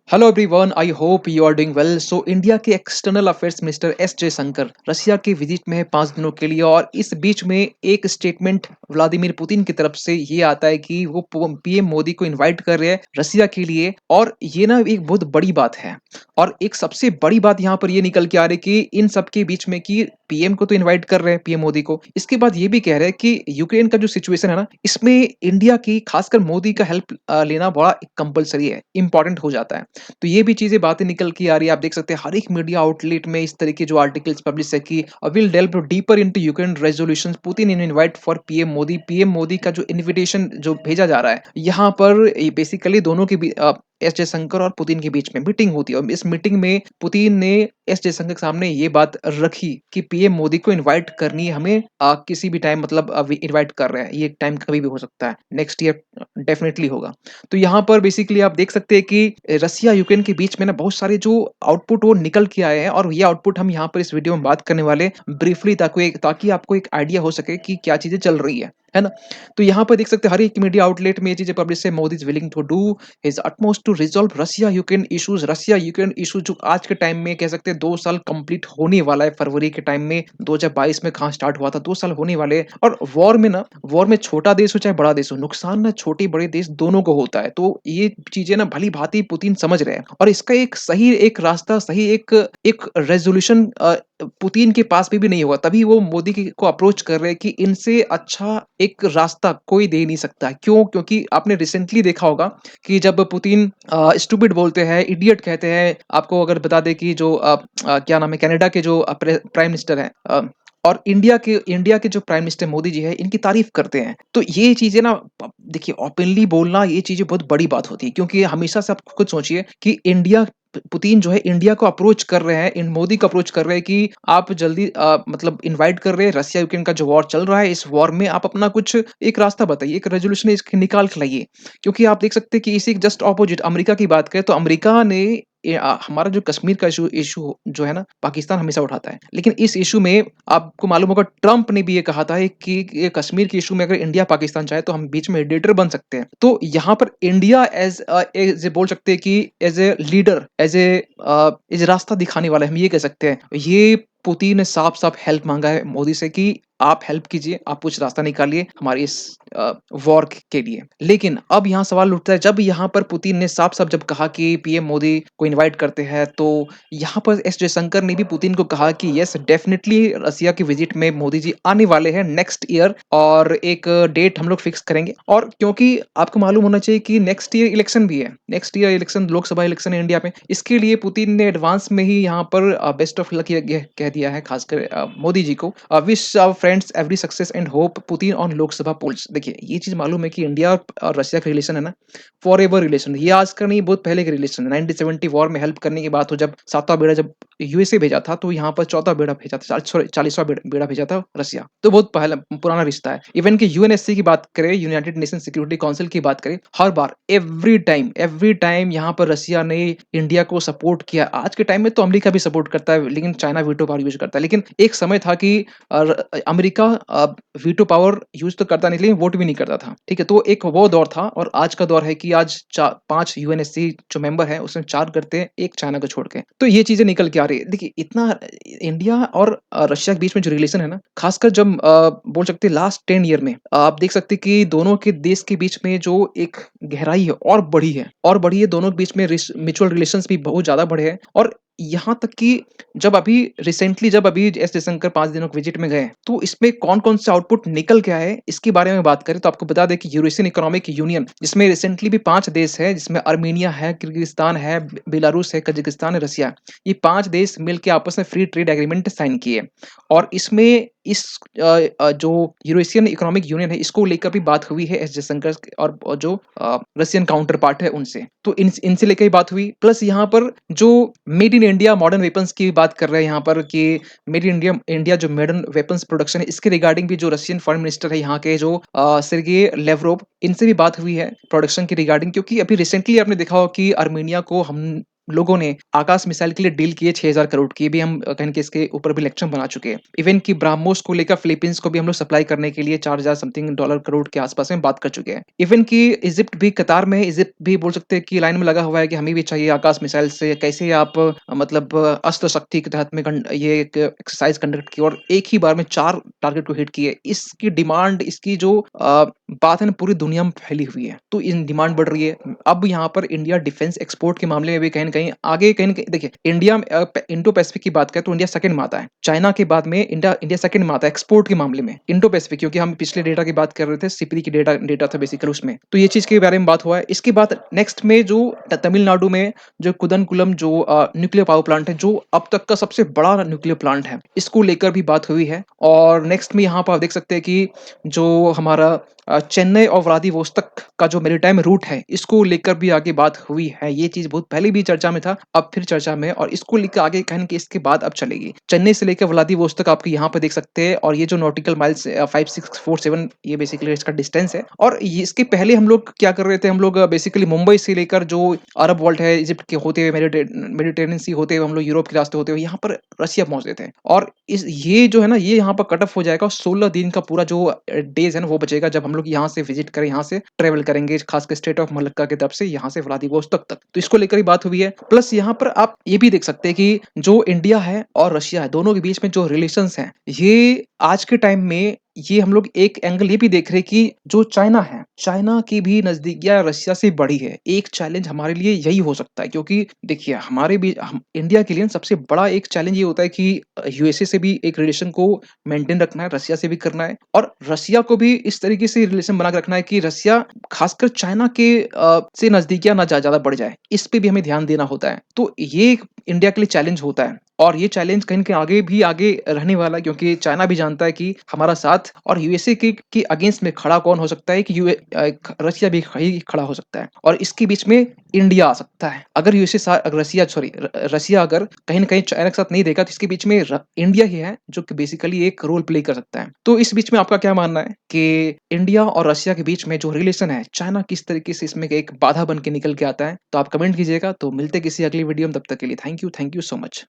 Hello everyone, I hope you are doing well. So India के external affairs minister S Jaishankar Russia के visit में है 5 दिनों के लिए। और इस बीच में एक स्टेटमेंट व्लादिमीर पुतिन की तरफ से ये आता है कि वो पीएम मोदी को इनवाइट कर रहे हैं रशिया के लिए। और ये ना एक बहुत बड़ी बात है। और एक सबसे बड़ी बात यहाँ पर ये निकल के आ रही है कि इन सब के बीच में कि पीएम को तो इनवाइट कर रहे हैं, पीएम मोदी को। इसके बाद ये भी कह रहे हैं कि यूक्रेन का जो सिचुएशन है ना, इसमें इंडिया की खासकर मोदी का हेल्प लेना बड़ा कंपलसरी है, इंपॉर्टेंट हो जाता है। तो ये भी चीजें बातें निकल के आ रही है। आप देख सकते हैं हर एक मीडिया आउटलेट में इस तरह के जो आर्टिकल्स पब्लिश है कि will delve deeper into Ukraine resolution, Putin in invite for PM Modi. PM Modi का जो इनविटेशन जो भेजा जा रहा है यहाँ पर, बेसिकली दोनों के एस जयशंकर और पुतिन के बीच में मीटिंग होती है। और इस मीटिंग में पुतिन ने एस जयशंकर के सामने ये बात रखी कि पीएम मोदी को इनवाइट करनी है हमें, किसी भी टाइम, मतलब इनवाइट कर रहे हैं, ये टाइम कभी भी हो सकता है, नेक्स्ट ईयर डेफिनेटली होगा। तो यहाँ पर बेसिकली आप देख सकते हैं कि रसिया यूक्रेन के बीच में ना बहुत सारे जो आउटपुट वो निकल के आए हैं। और ये आउटपुट हम यहाँ पर इस वीडियो में बात करने वाले ब्रीफली, ताकि आपको एक आइडिया हो सके कि क्या चीजें चल रही है ना। तो यहाँ पर देख सकते हैं हर एक मीडिया आउटलेट में ये चीजें पब्लिश है। Modi is willing to do his utmost to resolve Russia Ukraine issues. Russia Ukraine issue जो आज के टाइम में कह सकते हैं 2 साल कंप्लीट होने वाला है। फरवरी के टाइम में 2022 में कहाँ स्टार्ट हुआ था, 2 साल होने वाले हैं। और वॉर में छोटा देश हो चाहे बड़ा देश हो, नुकसान ना छोटे बड़े देश दोनों को होता है। तो ये चीजें ना भली भांति पुतिन समझ रहे हैं। और इसका एक सही एक रास्ता, सही एक एक रेजोल्यूशन पुतिन के पास भी नहीं होगा। तभी वो मोदी को अप्रोच कर रहे हैं कि इनसे अच्छा एक रास्ता कोई दे नहीं सकता। क्यों? क्योंकि आपने रिसेंटली देखा होगा कि जब पुतिन स्टूपिड बोलते हैं, इडियट कहते हैं। आपको अगर बता दें कि जो क्या नाम है, कनाडा के जो प्राइम मिनिस्टर हैं, और इंडिया के जो प्राइम मिनिस्टर मोदी जी है, इनकी तारीफ करते हैं। तो ये चीजें ना, देखिए, ओपनली बोलना ये चीजें बहुत बड़ी बात होती है। क्योंकि हमेशा से आप खुद सोचिए कि पुतिन जो है इंडिया को अप्रोच कर रहे हैं, इन मोदी को अप्रोच कर रहे हैं कि आप जल्दी, मतलब इनवाइट कर रहे हैं, रसिया यूक्रेन का जो वॉर चल रहा है, इस वॉर में आप अपना कुछ एक रास्ता बताइए, एक रेजोल्यूशन इसके निकाल के लाइए। क्योंकि आप देख सकते हैं कि इसी जस्ट ऑपोजिट अमेरिका की बात करें तो अमेरिका ने हमारा जो कश्मीर का इशू इशू जो है ना, पाकिस्तान हमेशा उठाता है। लेकिन इस इशू में आपको मालूम होगा, ट्रंप ने भी ये कहा था कि ये कश्मीर के इशू में अगर इंडिया पाकिस्तान चाहे तो हम बीच में मीडिएटर बन सकते हैं। तो यहाँ पर इंडिया एज ए बोल सकते हैं कि एज ए लीडर, एज रास्ता दिखाने वाला है, हम ये कह सकते हैं। ये पुतिन ने साफ साफ हेल्प मांगा है मोदी से कि आप हेल्प कीजिए, आप कुछ रास्ता निकालिए हमारे इस वॉर के लिए। लेकिन अब यहाँ सवाल उठता है, जब यहाँ पर पुतिन ने साफ साफ जब कहा कि पीएम मोदी को इनवाइट करते हैं, तो यहाँ पर एस जयशंकर ने भी पुतिन को कहा कि यस, डेफिनेटली रसिया की विजिट में मोदी जी आने वाले हैं नेक्स्ट ईयर, और एक डेट हम लोग फिक्स करेंगे। और क्योंकि आपको मालूम होना चाहिए कि नेक्स्ट ईयर इलेक्शन भी है, next year election, Lok Sabha election है इंडिया में। इसके लिए पुतिन ने एडवांस में ही यहाँ पर बेस्ट ऑफ लक कह दिया है, खासकर मोदी जी को। Wish our friends every success and hope Putin on Lok Sabha polls. देखिए, ये चीज मालूम है कि इंडिया और रशिया का रिलेशन है ना, फॉर एवर रिलेशन। ये आज का नहीं, बहुत पहले का रिलेशन है। 1970 वॉर में हेल्प करने की बात हो, जब सातवां बेड़ा जब यूएसए भेजा था, तो यहाँ पर चौथा बेड़ा भेजा था, 40वां बेड़ा भेजा था रसिया। तो बहुत पहला पुराना रिश्ता है। इवन कि यूएनएससी की बात करें, यूनाइटेड नेशन सिक्योरिटी काउंसिल की बात करें, हर बार एवरी टाइम यहाँ पर रसिया ने इंडिया को सपोर्ट किया। आज के टाइम में तो अमेरिका भी सपोर्ट करता है, लेकिन चाइना वीटो पावर यूज करता है। लेकिन एक समय था कि अमेरिका वीटो पावर यूज तो करता नहीं, लेकिन वोट भी नहीं करता था। ठीक है, तो एक वो दौर था। और आज का दौर है कि आज 5 यूएनएससी जो मेंबर है उसमें 4 करते हैं, एक चाइना को छोड़ के। तो ये चीजें निकल के आ रही है। देखिए, इतना इंडिया और रशिया के बीच में जो रिलेशन है ना, खासकर जब बोल सकते हैं लास्ट 10 ईयर में, आप देख सकते हैं कि दोनों के देश के बीच में जो एक गहराई है और बढ़ी है। दोनों के बीच में म्यूचुअल रिलेशंस भी बहुत ज्यादा बढ़े हैं। और यहाँ तक कि जब अभी एस जयशंकर 5 दिनों के विजिट में गए, तो इसमें कौन कौन से आउटपुट निकल के आए, इसके बारे में बात करें तो आपको बता दें कि यूरेशियन इकोनॉमिक यूनियन, जिसमें रिसेंटली भी 5 देश है, जिसमें अर्मेनिया है, किर्गिस्तान है, बेलारूस है, कजाकिस्तान है, रसिया। ये 5 देश मिलकर आपस में फ्री ट्रेड एग्रीमेंट साइन किए। और इसमें जो यूरेशियन इकोनॉमिक यूनियन है, इसको लेकर भी बात हुई है एस जयशंकर और जो रशियन काउंटर पार्ट है उनसे। तो इनसे लेकर ही बात हुई। प्लस यहाँ पर जो made in India modern weapons की बात कर रहे हैं यहाँ पर, कि मेड इन इंडिया जो मॉडर्न वेपन्स प्रोडक्शन है, इसके रिगार्डिंग भी जो रशियन फॉरेन मिनिस्टर है यहाँ के, जो सेर्गेई लेवरोव, इनसे भी बात हुई है प्रोडक्शन की रिगार्डिंग। क्योंकि अभी रिसेंटली आपने देखा हो कि अर्मेनिया को हम लोगों ने आकाश मिसाइल के लिए डील की है 6,000 करोड़ की, ये भी हम कहीं न कहीं इसके ऊपर भी लेक्चर बना चुके हैं। इवन कि ब्रह्मोस को लेकर फिलीपींस को भी हम लोग सप्लाई करने के लिए 4,000 समथिंग डॉलर करोड़ के आस-पास में बात कर चुके हैं। इवन कि इजिप्ट भी कतार में है, इजिप्ट भी बोल सकते हैं कि लाइन में लगा हुआ है कि हमें भी चाहिए आकाश मिसाइल से कैसे आप मतलब अस्त्र शक्ति के तहत में ये एक एक्सरसाइज कंडक्ट की और एक ही बार में 4 टारगेट को हिट किए। इसकी डिमांड इसकी जो बात है ना पूरी दुनिया में फैली हुई है। तो इन डिमांड बढ़ रही है। अब यहाँ पर इंडिया डिफेंस एक्सपोर्ट के मामले में भी कहीं न कहीं आगे कहीं न कहीं देखिए इंडिया इंडो पैसिफिक की बात करें तो इंडिया सेकंड में आता है। चाइना के बाद में इंडिया इंडिया सेकंड में आता है एक्सपोर्ट के मामले में। इंडो पैसिफिक क्योंकि हम पिछले डेटा की बात कर रहे थे, सिपरी की डेटा डेटा था बेसिकली उसमें। तो ये चीज़ के बारे में बात हुआ है। इसके बाद नेक्स्ट में जो तमिलनाडु में जो कुदनकुलम जो न्यूक्लियर पावर प्लांट है, जो अब तक का सबसे बड़ा न्यूक्लियर प्लांट है, इसको लेकर भी बात हुई है। और नेक्स्ट में यहाँ पर आप देख सकते हैं कि जो हमारा चेन्नई और व्लादिवोस्तोक का जो मैरीटाइम रूट है, इसको लेकर भी आगे बात हुई है। ये चीज़ बहुत पहले भी चर्चा में था, अब फिर चर्चा में है और इसको लेकर आगे कहीं न कहीं इसके बाद अब चलेगी। चेन्नई से लेकर व्लादिवोस्तोक आपको यहाँ पे देख सकते हैं और ये जो नॉटिकल माइल्स 5647 ये बेसिकली इसका डिस्टेंस है और ये इसके पहले हम लोग क्या कर रहे थे, हम लोग बेसिकली मुंबई से लेकर जो अरब वर्ल्ड है, इजिप्ट के होते हुए मेडिटेरेनियन सी होते हुए हम लोग यूरोप के रास्ते होते हुए यहाँ पर रसिया पहुँचते थे और इस ये जो है ना, ये यहाँ पर कट ऑफ हो जाएगा और 16 दिन का पूरा जो डेज़ है ना, वो बचेगा जब हम लोग यहाँ से विज़िट करें, यहाँ से ट्रैवल करेंगे, खासकर स्टेट ऑफ मलक्का की तरफ से यहाँ से व्लादिवोस्तोक तक। तो इसको लेकर ही बात हुई है। प्लस यहाँ पर आप ये भी देख सकते हैं कि जो इंडिया है और रशिया है, दोनों के बीच में जो रिलेशंस हैं, ये आज के टाइम में ये हम लोग एक एंगल ये भी देख रहे हैं कि जो चाइना है, चाइना की भी नज़दीकियाँ रशिया से बढ़ी है। एक चैलेंज हमारे लिए यही हो सकता है क्योंकि देखिए हमारे भी हम इंडिया के लिए सबसे बड़ा एक चैलेंज ये होता है कि यूएसए से भी एक रिलेशन को मेंटेन रखना है, रसिया से भी करना है और रसिया को भी इस तरीके से रिलेशन बना के रखना है कि रसिया खासकर चाइना के से नज़दीकियाँ ना ज़्यादा बढ़ जाए। इस पे भी हमें ध्यान देना होता है। तो ये एक इंडिया के लिए चैलेंज होता है और ये चैलेंज कहीं न कहीं आगे भी आगे रहने वाला है क्योंकि चाइना भी जानता है कि हमारा साथ और यूएसए के अगेंस्ट में खड़ा कौन हो सकता है कि रसिया भी ही खड़ा हो सकता है और इसके बीच में इंडिया आ सकता है। अगर रसिया अगर कहीं न कहीं चाइना के साथ नहीं देगा तो इसके बीच में इंडिया ही है जो कि बेसिकली एक रोल प्ले कर सकता है। तो इस बीच में आपका क्या मानना है कि इंडिया और रसिया के बीच में जो रिलेशन है, चाइना किस तरीके से इसमें एक बाधा बन के निकल के आता है? तो आप कमेंट कीजिएगा। तो मिलते हैं किसी अगली वीडियो में, तब तक के लिए थैंक यू सो मच।